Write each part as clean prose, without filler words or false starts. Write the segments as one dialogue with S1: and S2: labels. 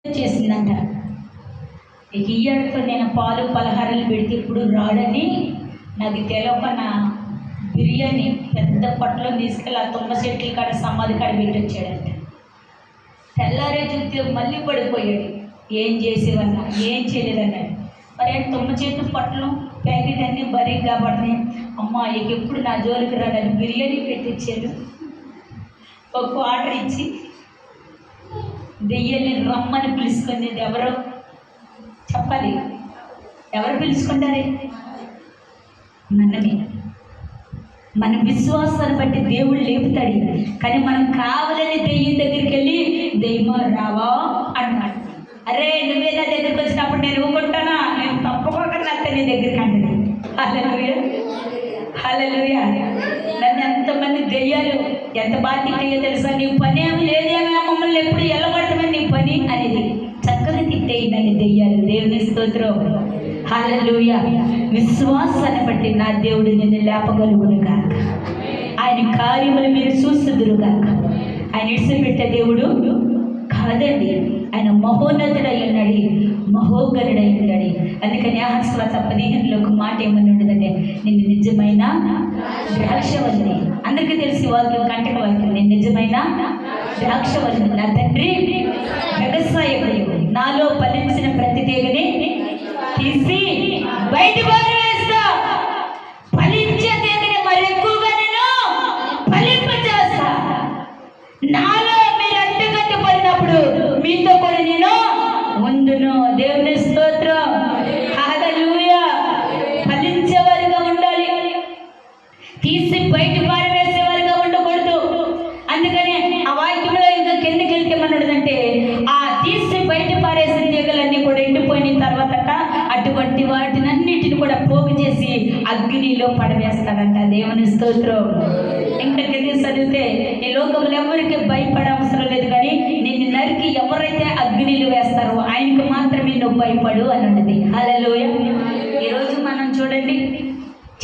S1: చేసిందంట. ఇయ్యడితో నేను పాలు పలహారాలు పెడితే ఇప్పుడు రాడని నాకు తెలియక నా బిర్యానీ పెద్ద పొట్టలో తీసుకెళ్ళి ఆ తుమ్మ చెట్ల కాడ సమాధి కాడ పెట్టి వచ్చాడంట. తెల్లారే చూస్తే మళ్ళీ పడిపోయాడు. ఏం చేసేవన్నా, ఏం చేయలేదన్నాడు. మరి తుమ్మ చెట్టు పొట్టలు ప్యాకెట్ అన్నీ బరీ కాబట్టి అమ్మ ఇక ఎప్పుడు నా జోలికి రాడని బిర్యానీ పెట్టించాడు. ఒక ఆర్డర్ ఇచ్చి దెయ్యాన్ని రమ్మని పిలుచుకుంది ఎవరో చెప్పాలి. ఎవరు పిలుచుకుంటారే? మనమే. మన విశ్వాసాన్ని బట్టి దేవుడు లేపుతాడు. కానీ మనం కావాలని దెయ్యం దగ్గరికి వెళ్ళి దెయ్యమా రావా అన్నాడు. అరే నువ్వే నా దగ్గరికి వచ్చినప్పుడు నేను ఊరుకుంటానా? నేను తప్పకుండా అత్త నీ దగ్గరికి అంటుంది. హల్లెలూయా, హల్లెలూయా. నన్ను ఎంతమంది దెయ్యాలు ఎంత బాధ్యతయో తెలుసా? నీ పని ఏమి లేదేమో, మమ్మల్ని ఎప్పుడు ఎల్లబడతామని నీ పని అనేది చక్కగా తిట్టేయి నన్ను దెయ్యాలు. దేవుని స్తోత్రం, హల్లెలూయా. విశ్వాసాన్ని బట్టి నా దేవుడు నిన్ను లేపగలుగును గాక. ఆయన కార్యములు మీరు చూస్తుదురు గాక. ఆయన ఇడిసిపెట్టే దేవుడు కాదండి. ఆయన మహోన్నతుడై ఉన్నాడు, మహోగరుడై ఉన్నాడు. అందుకని ఆహాస్వార్త 15లో ఒక మాట ఏమని ఉండదంటే, నేను నిజమైన ద్రాక్షవల్లిని. అందరికీ తెలిసి వాక్యం కంటక వాక్యం, నేను నిజమైన ద్రాక్షవల్లిని, నా తండ్రి వ్యవసాయకుడు. నాలో ఫలించిన ప్రతి తీగని తీసి బయట పారవేస్తా. ఫలించే తీగని మరి ఎక్కువగా నేను ఫలింపజేస్తా. నాలో మీరు అడ్డుకట్టు పడినప్పుడు మీతో కూడా నేను ముందును. దేవుని స్తోత్రం, హల్లెలూయా. ఫలించేవారుగా ఉండాలి, తీసి బయట పారవేసేవారుగా ఉండకూడదు. అందుకని ఆ వాక్యంలో ఇంకా కిందకి వెళ్తే మనదంటే, ఆ తీసి బయట పారేసిన తీగలన్నీ కూడా ఎండిపోయిన తర్వాత అటువంటి వాటినన్నిటిని కూడా పోగు చేసి అగ్నిలో పడవేస్తాడంట. దేవుని స్తోత్రం. ఇంకా కింద చదివితే, ఈ లోకంలో ఎవరికి భయపడే అవసరం లేదు, కానీ నిన్ను నరికి ఎవరైతే అగ్నిలో వేస్తారో ఆయనకు మాత్రమే నువ్వు భయపడు అని ఉన్నది. హల్లెలూయా. ఈరోజు మనం చూడండి,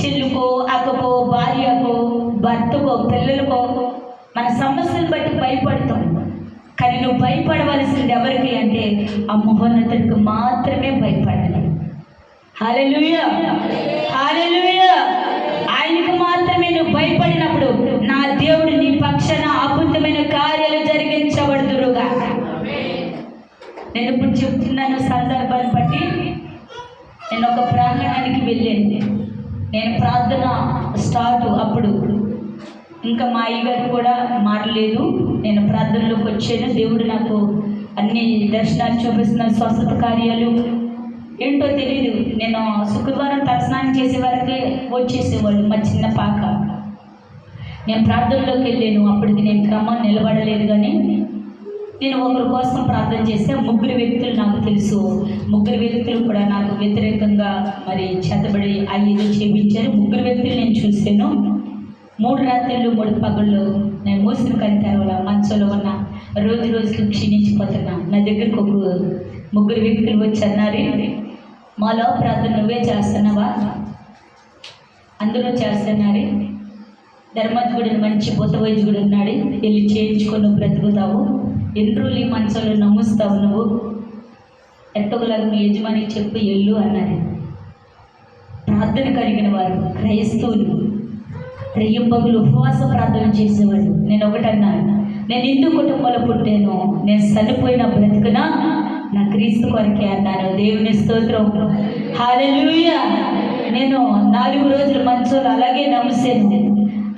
S1: చెల్లుకో, అక్కకో, భార్యకో, భర్తకో, పిల్లలకో మన సమస్యలు బట్టి భయపడతాం. కానీ నువ్వు భయపడవలసింది ఎవరికి అంటే ఆ మహోన్నతుడికి మాత్రమే భయపడాలి. హల్లెలూయా, హల్లెలూయా. ఆయనకు మాత్రమే నువ్వు భయపడినప్పుడు నా దేవుడు నీ పక్షాన అద్భుతమైన కార్యాలు జరిగించబడుదురుగా. నేను ఇప్పుడు చెప్తున్నాను సందర్భాన్ని బట్టి. నేను ఒక ప్రాంగణానికి వెళ్ళాను. నేను ప్రార్థన స్టార్ట్ అప్పుడు ఇంకా మా అయ్యగారు కూడా మారలేదు. నేను ప్రార్థనలోకి వచ్చాను. దేవుడు నాకు అన్ని దర్శనాలు చూపిస్తున్న స్వస్థత కార్యాలు ఏంటో తెలియదు. నేను శుక్రవారం తలస్నానం చేసే వరకే వచ్చేసేవాళ్ళు మా చిన్న పాక. నేను ప్రార్థనలోకి వెళ్ళాను. అప్పటికి నేను క్రమం నిలబడలేదు, కానీ నేను ఒకరి కోసం ప్రార్థన చేస్తే 3 వ్యక్తులు నాకు తెలుసు. 3 వ్యక్తులు కూడా నాకు వ్యతిరేకంగా మరి చేతబడి అయ్యేదో చేపించారు. 3 వ్యక్తులు నేను చూశాను. 3 రాత్రులు 3 పగళ్ళు నేను మూసిన కని తెరవల మంచంలో ఉన్న రోజుకి క్షీణించిపోతున్నా. నా దగ్గరకు ఒక 3 వ్యక్తులు వచ్చి అన్నారు, మాలో ప్రార్థన నువ్వే చేస్తున్నావా? అందరూ చేస్తున్నారు. ధర్మజ్ఞుడు మంచి బొత్త వైద్యుడు ఉన్నాడు, వెళ్ళి చేయించుకొని నువ్వు బ్రతుకుతావు. ఎన్ని రోజులు ఈ మంచంలో నమ్ముస్తావు నువ్వు? ఎట్టగలకు మీ యజమానికి చెప్పు ఎల్లు అన్నారు. ప్రార్థన కలిగిన వారు క్రైస్తవులు రెయ్యంబగులు ఉపవాస ప్రార్థన చేసేవాడు. నేను ఒకటన్నాను, నేను హిందూ కుటుంబంలో పుట్టాను, నేను చనిపోయిన బ్రతుకునా నా క్రీస్తు కొరకే అన్నాను. దేవుని స్తోత్రం, హల్లెలూయా. నేను 4 రోజులు మంచంలో అలాగే నమ్ముసాను.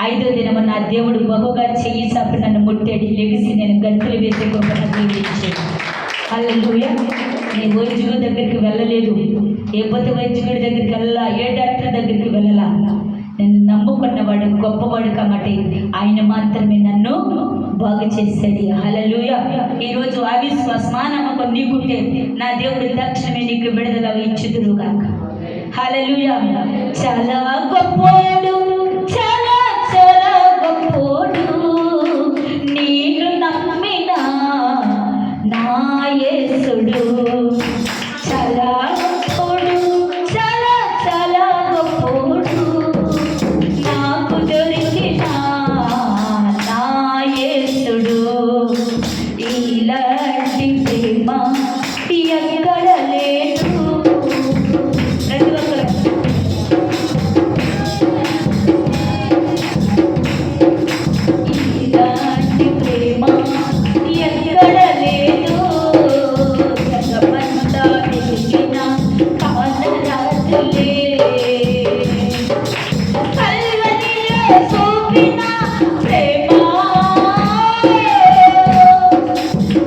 S1: 5వ దినము నా దేవుడు బహుగా చెయ్యి చాపి నన్ను ముట్టాడు. లెగిసి నేను గంతులు వేసే గొప్పను జీవించాను. హల్లెలూయా. నీ వైద్యుడి దగ్గరికి వెళ్ళలేదు, ఏ పొత్త వైద్యుడి దగ్గరికి వెళ్ళాలా, ఏ డాక్టర్ దగ్గరికి వెళ్ళాలా. నేను నమ్ముకున్నవాడు గొప్పవాడు కాబట్టి ఆయన మాత్రమే నన్ను బాగు చేసేది. హల్లెలూయా. ఈరోజు అవిశ్వాసం నమ్మకం నీకుంటే నా దేవుడు తక్షణమే నీకు విడుదల ఇచ్చుదురుగాక. హల్లెలూయా. చాలా గొప్పోడు, చాలా చాలా గొప్పోడు, నేను నమ్మిన నా యేసుడు. చాలా గొప్పోడు, చాలా చాలా గొప్పోడు, నాకు దొరికిన నా యేసుడు. ఇలాంటి ప్రేమ ఎక్కడ లేదు. ప్రతి ఒక్కరు ఇలాంటి ప్రేమ ఎక్కడ లేదు. జగమంతా వెలిగిన కాలరాత్రులే కల్వరిలో చూపిన ప్రేమ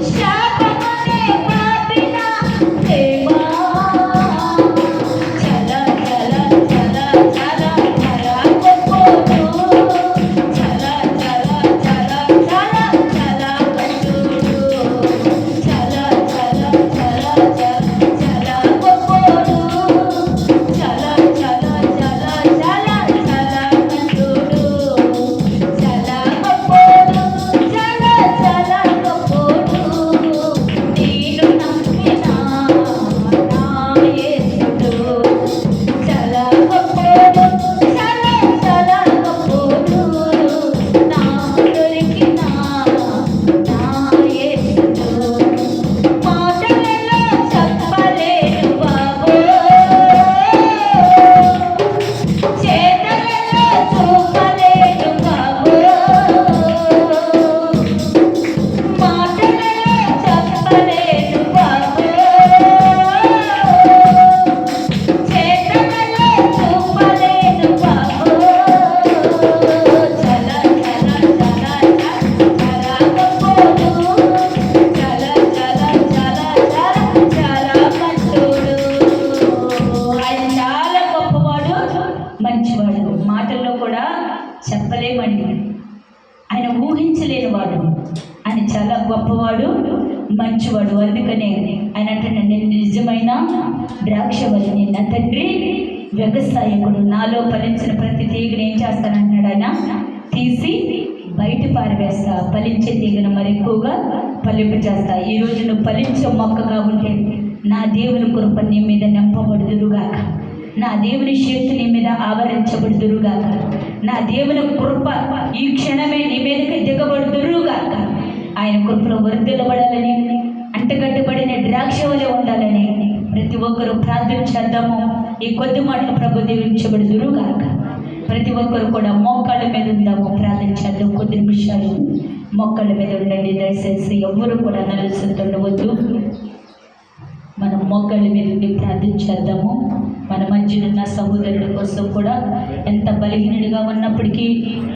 S1: శాపమునే పాపిన ప్రేమ చల చల చల చల చల గొప్పడు. చల చల చల చల చల గొప్పడు. చల చల చల చల చల గొప్పడు. చల చల చల చల చల గొప్పడు. చల గొప్పడు. చల చల గొప్పడు. నేను నమ్మిన నా యేసుడు చల గొప్పడు. చల చల గొప్పడు. నాకు దొరికిన నా యేసుడు మాటలలో చెప్పలేను బాబో, చేతలలో చూపలేను బాబో. మాటలలో చెప్పలేను బాబో, చేతలలో చూపలేను బాబో. చల చల చల చల గొప్పడు. చల చల చల చల చల మంచోడు. ఆయన చాలా గొప్పవాడు, మంచివాడు. మాటల్లో కూడా చెప్పలేమండి. ఆయన ఊహించలేనివాడు. ఆయన చాలా గొప్పవాడు, మంచివాడు. అందుకనే ఆయన అంటున్నాడు, నేను నిజమైన ద్రాక్షవల్లిని, నా తండ్రి వ్యవసాయకుడు. నాలో ఫలించిన ప్రతి తీగను ఏం చేస్తానంటున్నాడు ఆయన? తీసి బయట పారవేస్తా. ఫలించే తీగను మరి ఎక్కువగా ఫలింపు చేస్తా. ఈరోజు నువ్వు ఫలించే మొక్కగా ఉంటే నా దేవుని కృప నీ మీద నింపబడుదురుగాక. నా దేవుని శక్తి నీ మీద ఆవరించబడుదురుగాక. నా దేవుని కృప ఈ క్షణమే నీ మీదకి దిగబడుదురుగాక. ఆయన కృపలో వర్ధిల్లబడాలని, అంటగట్టబడిన ద్రాక్షవలే ఉండాలని ప్రతి ఒక్కరూ ప్రార్థన చేద్దాము. ఈ కొద్ది మాటలు ప్రభు దీవించబడుదురుగాక. ప్రతి ఒక్కరు కూడా మోకాళ్ళ మీద ఉందాము, ప్రార్థన చేద్దాం. కొద్ది నిమిషాలు మోకాళ్ళ మీద ఉండండి. దయచేసి ఎవ్వరూ కూడా నలుస్తుండవద్దు. మనం మోకాళ్ళ మీద ఉండి ప్రార్థన చేద్దాము. మన మధ్యనున్న సహోదరుల కోసం కూడా ఎంత బలహీనుడిగా ఉన్నప్పటికీ